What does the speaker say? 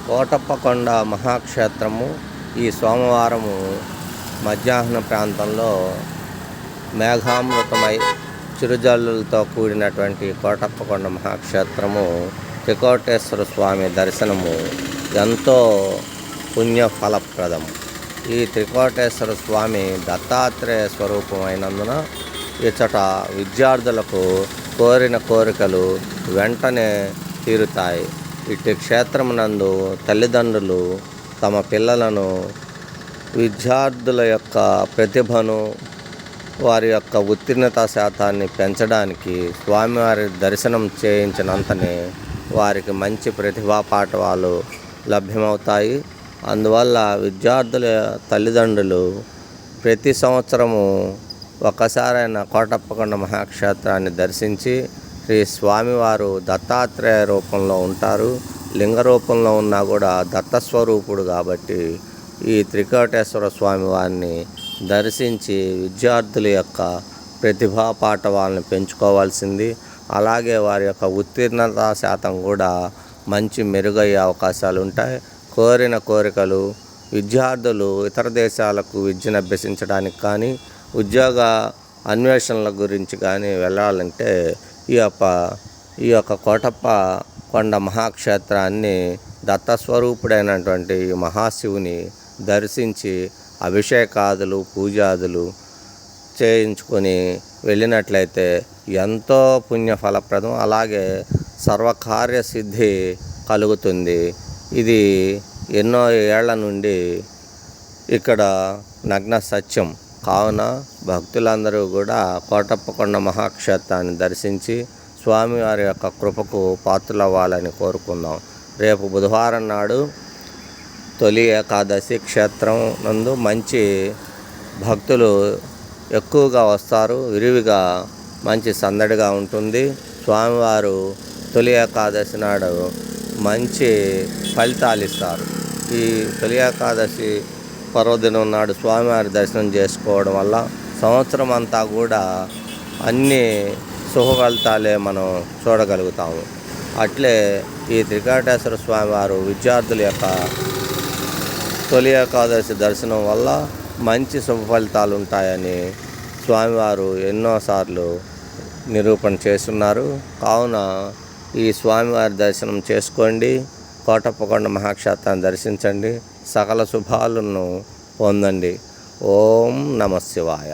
కోటప్పకొండ మహాక్షేత్రము ఈ సోమవారము మధ్యాహ్న ప్రాంతంలో మేఘామృతమై చిరుజల్లులతో కూడినటువంటి కోటప్పకొండ మహాక్షేత్రము త్రికోటేశ్వర స్వామి దర్శనము ఎంతో పుణ్యఫలప్రదము. ఈ త్రికోటేశ్వర స్వామి దత్తాత్రేయ స్వరూపమైనందున ఇచ్చట విద్యార్థులకు కోరిన కోరికలు వెంటనే తీరుతాయి. ఇటు క్షేత్రమునందు తల్లిదండ్రులు తమ పిల్లలను విద్యార్థుల యొక్క ప్రతిభను, వారి యొక్క ఉత్తీర్ణత శాతాన్ని పెంచడానికి స్వామివారి దర్శనం చేయించినంతనే వారికి మంచి ప్రతిభా పాఠవాలు లభ్యమవుతాయి. అందువల్ల విద్యార్థుల తల్లిదండ్రులు ప్రతి సంవత్సరము ఒక్కసారైన కోటప్పకొండ మహాక్షేత్రాన్ని దర్శించి, శ్రీ స్వామివారు దత్తాత్రేయ రూపంలో ఉంటారు, లింగ రూపంలో ఉన్నా కూడా దత్తస్వరూపుడు కాబట్టి ఈ త్రికోటేశ్వర స్వామి వారిని దర్శించి విద్యార్థుల యొక్క ప్రతిభా పాఠవాలను పెంచుకోవాల్సింది. అలాగే వారి యొక్క ఉత్తీర్ణత శాతం కూడా మంచి మెరుగయ్యే అవకాశాలు ఉంటాయి. కోరిన కోరికలు విద్యార్థులు ఇతర దేశాలకు విద్యను అభ్యసించడానికి కానీ, ఉద్యోగ అన్వేషణల గురించి కానీ వెళ్ళాలంటే ఈ యొక్క కోటప్పకొండ మహాక్షేత్రాన్ని దత్తస్వరూపుడైనటువంటి మహాశివుని దర్శించి అభిషేకాదులు, పూజాదులు చేయించుకొని వెళ్ళినట్లయితే ఎంతో పుణ్యఫలప్రదం. అలాగే సర్వకార్యసిద్ధి కలుగుతుంది. ఇది ఎన్నో ఏళ్ల నుండి ఇక్కడ నగ్న సత్యం. కావున భక్తులందరూ కూడా కోటప్పకొండ మహాక్షేత్రాన్ని దర్శించి స్వామివారి యొక్క కృపకు పాత్రలవ్వాలని కోరుకుందాం. రేపు బుధవారం నాడు తొలి ఏకాదశి క్షేత్రం నందు మంచి భక్తులు ఎక్కువగా వస్తారు. విరివిగా మంచి సందడిగా ఉంటుంది. స్వామివారు తొలి ఏకాదశి నాడు మంచి ఫలితాలు ఇస్తారు. ఈ తొలి ఏకాదశి పర్వదినం నాడు స్వామివారి దర్శనం చేసుకోవడం వల్ల సంవత్సరం అంతా కూడా అన్ని శుభ ఫలితాలే మనం చూడగలుగుతాము. అట్లే ఈ త్రికోటేశ్వర స్వామివారు విద్యార్థుల యొక్క తొలి ఏకాదశి దర్శనం వల్ల మంచి శుభ ఫలితాలు ఉంటాయని స్వామివారు ఎన్నోసార్లు నిరూపణ చేస్తున్నారు. కావున ఈ స్వామివారి దర్శనం చేసుకోండి, కోటప్పకొండ మహాక్షేత్రాన్ని దర్శించండి, సకల శుభాలను పొందండి. ఓం నమః శివాయ.